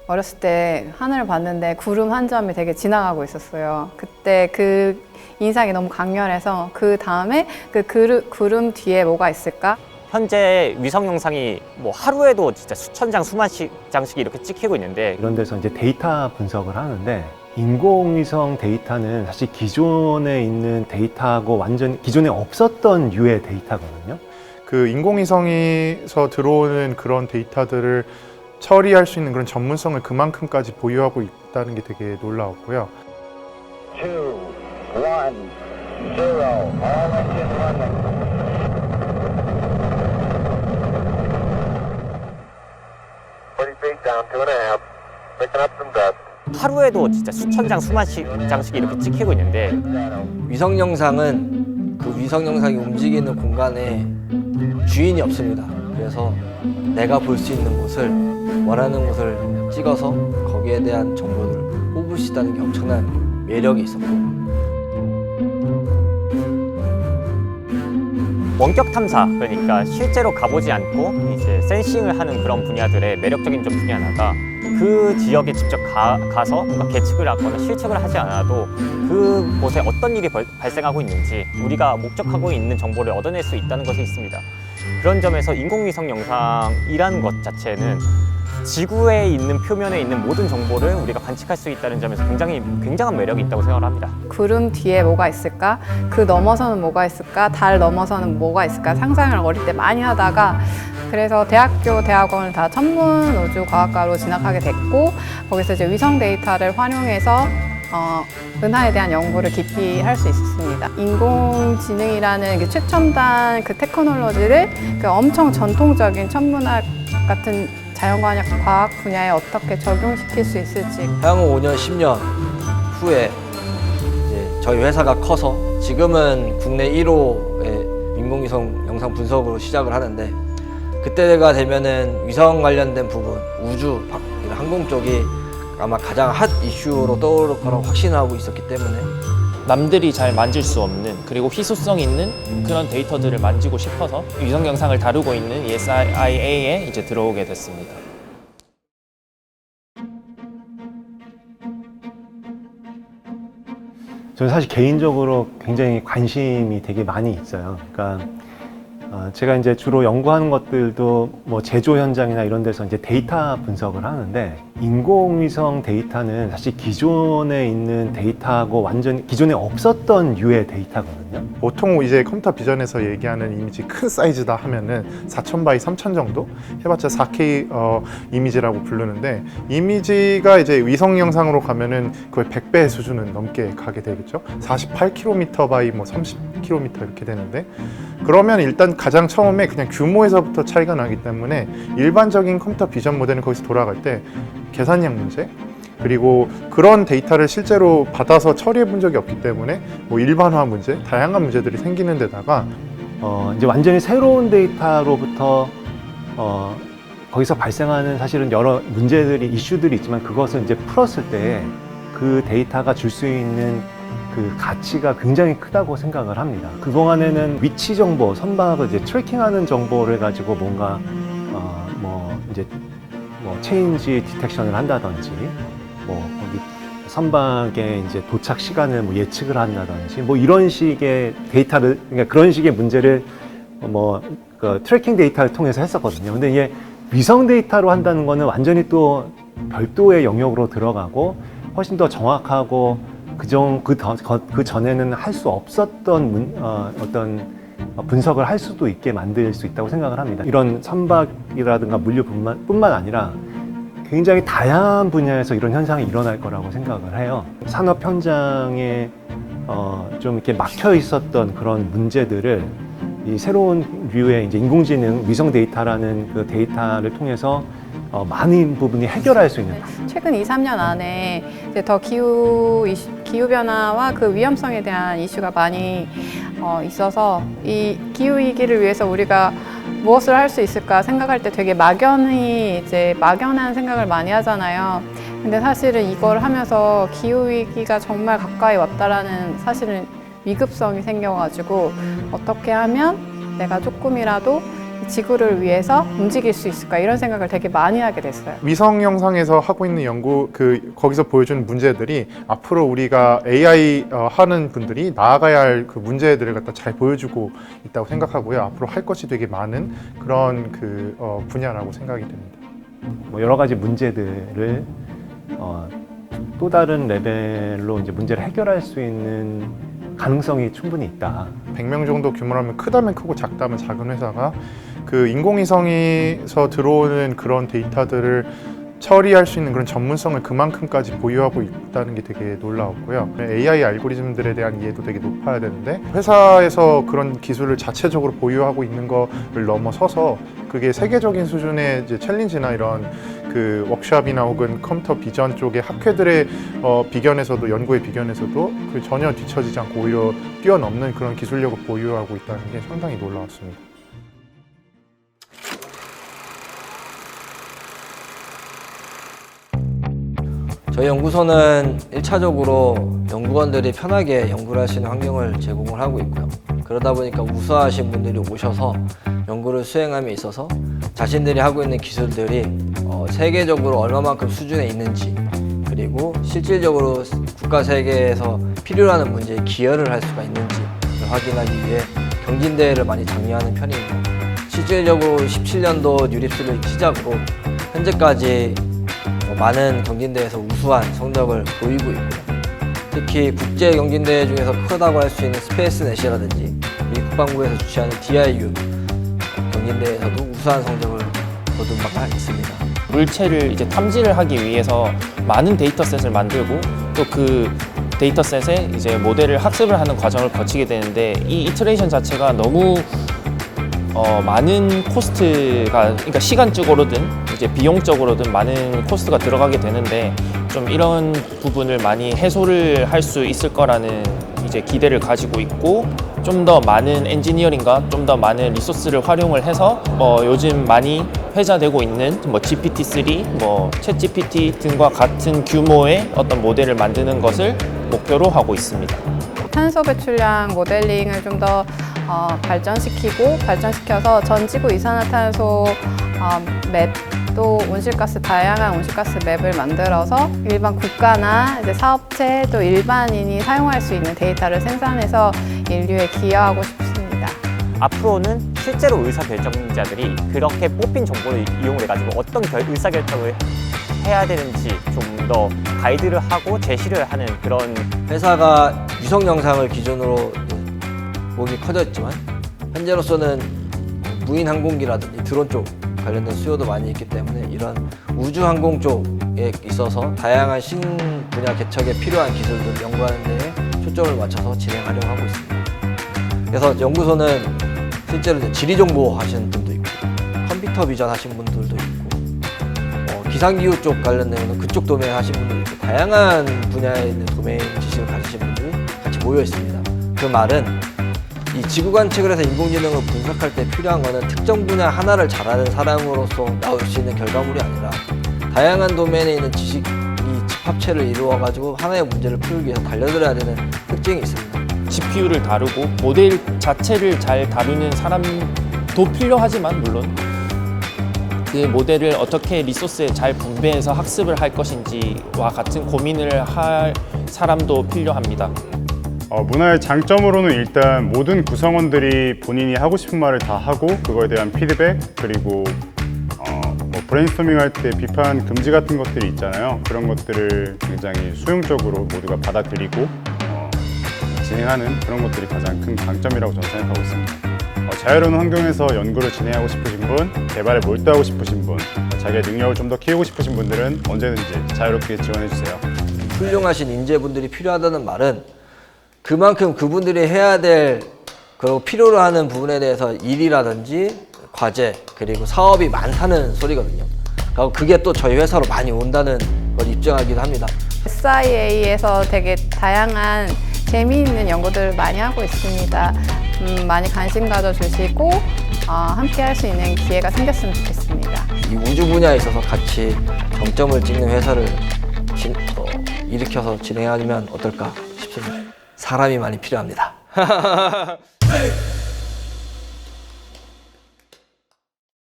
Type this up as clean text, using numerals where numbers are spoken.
어렸을 때 하늘을 봤는데 구름 한 점이 되게 지나가고 있었어요. 그때 그 인상이 너무 강렬해서 그 다음에 그 구름 뒤에 뭐가 있을까? 현재 위성 영상이 뭐 하루에도 진짜 수천 장, 수만 장씩 이렇게 찍히고 있는데 이런 데서 이제 데이터 분석을 하는데 인공위성 데이터는 사실 기존에 있는 데이터하고 완전 기존에 없었던 유의 데이터거든요. 그 인공위성에서 들어오는 그런 데이터들을 처리할 수 있는 그런 전문성을 그만큼까지 보유하고 있다는 게 되게 놀라웠고요. 2, 1, 0, all engine running. Down 2.5, picking up some dust. 하루에도 진짜 수천 장, 수만 장씩 이렇게 찍히고 있는데 위성 영상은 그 위성 영상이 움직이는 공간에 주인이 없습니다. 그래서 내가 볼 수 있는 곳을 원하는 곳을 찍어서 거기에 대한 정보들을 뽑을 수 있다는 게 엄청난 매력이 있었고 원격 탐사, 그러니까 실제로 가보지 않고 이제 센싱을 하는 그런 분야들의 매력적인 점 중에 하나가 그 지역에 직접 가서 뭔가 계측을 하거나 실측을 하지 않아도 그곳에 어떤 일이 발생하고 있는지 우리가 목적하고 있는 정보를 얻어낼 수 있다는 것이 있습니다. 그런 점에서 인공위성 영상이라는 것 자체는 지구에 있는 표면에 있는 모든 정보를 우리가 관측할 수 있다는 점에서 굉장한 매력이 있다고 생각을 합니다. 구름 뒤에 뭐가 있을까? 그 넘어서는 뭐가 있을까? 달 넘어서는 뭐가 있을까? 상상을 어릴 때 많이 하다가 그래서 대학원을 다 천문우주과학과로 진학하게 됐고 거기서 이제 위성 데이터를 활용해서 은하에 대한 연구를 깊이 할 수 있었습니다. 인공지능이라는 그 최첨단 그 테크놀로지를 그 엄청 전통적인 천문학 같은 자연과학 과학 분야에 어떻게 적용시킬 수 있을지. 향후 5년, 10년 후에 이제 저희 회사가 커서 지금은 국내 1호의 인공위성 영상 분석으로 시작을 하는데 그때가 되면은 위성 관련된 부분, 우주, 항공 쪽이 아마 가장 핫 이슈로 떠오를 거라고 확신하고 있었기 때문에 남들이 잘 만질 수 없는 그리고 희소성 있는 그런 데이터들을 만지고 싶어서 위성 영상을 다루고 있는 ESIA에 이제 들어오게 됐습니다. 저는 사실 개인적으로 굉장히 관심이 되게 많이 있어요. 그러니까 제가 이제 주로 연구하는 것들도 뭐 제조 현장이나 이런 데서 이제 데이터 분석을 하는데 인공위성 데이터는 사실 기존에 있는 데이터하고 완전 기존에 없었던 유의 데이터거든요. 보통 이제 컴퓨터 비전에서 얘기하는 이미지 큰 사이즈다 하면은 4000 x 3000 정도 해봤자 4K 이미지라고 부르는데 이미지가 이제 위성 영상으로 가면은 거의 100배 수준은 넘게 가게 되겠죠. 48km by 뭐 30km 이렇게 되는데 그러면 일단 가장 처음에 그냥 규모에서부터 차이가 나기 때문에 일반적인 컴퓨터 비전 모델은 거기서 돌아갈 때 계산량 문제 그리고 그런 데이터를 실제로 받아서 처리해 본 적이 없기 때문에 뭐 일반화 문제, 다양한 문제들이 생기는 데다가 이제 완전히 새로운 데이터로부터 거기서 발생하는 사실은 여러 문제들이 이슈들이 있지만 그것을 이제 풀었을 때 그 데이터가 줄 수 있는 그 가치가 굉장히 크다고 생각을 합니다. 그동안에는 위치 정보, 선박을 이제 트래킹하는 정보를 가지고 뭔가 이제 체인지 디텍션을 한다든지 거기 선박의 이제 도착 시간을 예측을 한다든지 이런 식의 데이터를 그러니까 그런 식의 문제를 그 트래킹 데이터를 통해서 했었거든요. 근데 이게 위성 데이터로 한다는 거는 완전히 또 별도의 영역으로 들어가고 훨씬 더 정확하고 그 전에는 할 수 없었던 어떤 분석을 할 수도 있게 만들 수 있다고 생각을 합니다. 이런 선박이라든가 물류뿐만 아니라 굉장히 다양한 분야에서 이런 현상이 일어날 거라고 생각을 해요. 산업 현장에 좀 이렇게 막혀 있었던 그런 문제들을 이 새로운 류의 이제 인공지능 위성 데이터라는 그 데이터를 통해서 많은 부분이 해결할 수 있는. 최근 2, 3년 안에 이제 더 기후 변화와 그 위험성에 대한 이슈가 많이 있어서 이 기후 위기를 위해서 우리가 무엇을 할 수 있을까 생각할 때 되게 막연한 생각을 많이 하잖아요. 근데 사실은 이걸 하면서 기후 위기가 정말 가까이 왔다라는 사실은 위급성이 생겨가지고 어떻게 하면 내가 조금이라도 지구를 위해서 움직일 수 있을까 이런 생각을 되게 많이 하게 됐어요. 위성 영상에서 하고 있는 연구 거기서 보여주는 문제들이 앞으로 우리가 AI 하는 분들이 나아가야 할 그 문제들을 갖다 잘 보여주고 있다고 생각하고요. 앞으로 할 것이 되게 많은 그런 분야라고 생각이 됩니다. 뭐 여러 가지 문제들을 또 다른 레벨로 이제 문제를 해결할 수 있는 가능성이 충분히 있다. 100명 정도 규모라면 크다면 크고 작다면 작은 회사가 그 인공위성에서 들어오는 그런 데이터들을 처리할 수 있는 그런 전문성을 그만큼까지 보유하고 있다는 게 되게 놀라웠고요. AI 알고리즘들에 대한 이해도 되게 높아야 되는데 회사에서 그런 기술을 자체적으로 보유하고 있는 거를 넘어서서 그게 세계적인 수준의 이제 챌린지나 이런 그 워크숍이나 혹은 컴퓨터 비전 쪽의 학회들의 비견에서도 연구의 비견에서도 그 전혀 뒤처지지 않고 오히려 뛰어넘는 그런 기술력을 보유하고 있다는 게 상당히 놀라웠습니다. 저희 연구소는 1차적으로 연구원들이 편하게 연구를 할 수 있는 환경을 제공을 하고 있고요. 그러다 보니까 우수하신 분들이 오셔서 연구를 수행함에 있어서 자신들이 하고 있는 기술들이 세계적으로 얼마만큼 수준에 있는지, 그리고 실질적으로 국가 세계에서 필요로 하는 문제에 기여를 할 수가 있는지를 확인하기 위해 경진대회를 많이 장려하는 편입니다. 실질적으로 17년도 유립수를 시작으로 현재까지 많은 경진대회에서 우수한 성적을 보이고 있고요. 특히 국제 경진대회 중에서 크다고 할 수 있는 스페이스넷이라든지 미 국방부에서 주최하는 DIU 경진대회에서도 우수한 성적을 거둔 바가 있습니다. 물체를 이제 탐지를 하기 위해서 많은 데이터셋을 만들고 또 그 데이터셋에 이제 모델을 학습을 하는 과정을 거치게 되는데 이 이터레이션 자체가 너무 많은 코스트가, 그러니까 시간적으로든 이제 비용적으로든 많은 코스트가 들어가게 되는데 좀 이런 부분을 많이 해소를 할 수 있을 거라는 이제 기대를 가지고 있고, 좀 더 많은 엔지니어링과 좀 더 많은 리소스를 활용을 해서 요즘 많이 회자되고 있는 GPT-3, 챗GPT 등과 같은 규모의 어떤 모델을 만드는 것을 목표로 하고 있습니다. 탄소 배출량 모델링을 좀 더 발전시켜서 전 지구 이산화탄소 맵, 또 온실가스, 다양한 온실가스 맵을 만들어서 일반 국가나 이제 사업체 또 일반인이 사용할 수 있는 데이터를 생산해서 인류에 기여하고 싶습니다. 앞으로는 실제로 의사결정자들이 그렇게 뽑힌 정보를 이용해가지고 어떤 의사결정을 해야 되는지 좀 더 가이드를 하고 제시를 하는 그런 회사가 위성 영상을 기준으로 목이 커져 있지만 현재로서는 무인 항공기라든지 드론 쪽 관련된 수요도 많이 있기 때문에 이런 우주 항공 쪽에 있어서 다양한 신분야 개척에 필요한 기술들을 연구하는 데에 초점을 맞춰서 진행하려고 하고 있습니다. 그래서 연구소는 실제로 이제 지리정보 하시는 분도 있고 컴퓨터 비전 하시는 분들도 있고 기상기후 쪽 관련된 그쪽 도메인 하시는 분들도 있고 다양한 분야에 있는 도메인 지식을 가지신 분들이 같이 모여 있습니다. 그 말은 이 지구 관측을 해서 인공지능을 분석할 때 필요한 거는 특정 분야 하나를 잘하는 사람으로서 나올 수 있는 결과물이 아니라 다양한 도메인에 있는 지식이 집합체를 이루어가지고 하나의 문제를 풀기 위해서 달려들어야 되는 특징이 있습니다. GPU를 다루고 모델 자체를 잘 다루는 사람도 필요하지만 물론 그 모델을 어떻게 리소스에 잘 분배해서 학습을 할 것인지와 같은 고민을 할 사람도 필요합니다. 문화의 장점으로는 일단 모든 구성원들이 본인이 하고 싶은 말을 다 하고 그거에 대한 피드백, 그리고 브레인스토밍 할 때 비판 금지 같은 것들이 있잖아요. 그런 것들을 굉장히 수용적으로 모두가 받아들이고 진행하는 그런 것들이 가장 큰 강점이라고 저는 생각하고 있습니다. 자유로운 환경에서 연구를 진행하고 싶으신 분, 개발에 몰두하고 싶으신 분, 자기의 능력을 좀 더 키우고 싶으신 분들은 언제든지 자유롭게 지원해 주세요. 훌륭하신 인재분들이 필요하다는 말은 그만큼 그분들이 해야 될 그리고 필요로 하는 부분에 대해서 일이라든지 과제 그리고 사업이 많다는 소리거든요. 그리고 그게 또 저희 회사로 많이 온다는 걸 입증하기도 합니다. SIA에서 되게 다양한 재미있는 연구들을 많이 하고 있습니다. 많이 관심 가져주시고 함께 할 수 있는 기회가 생겼으면 좋겠습니다. 이 우주 분야에 있어서 같이 정점을 찍는 회사를 일으켜서 진행하면 어떨까 싶습니다. 사람이 많이 필요합니다.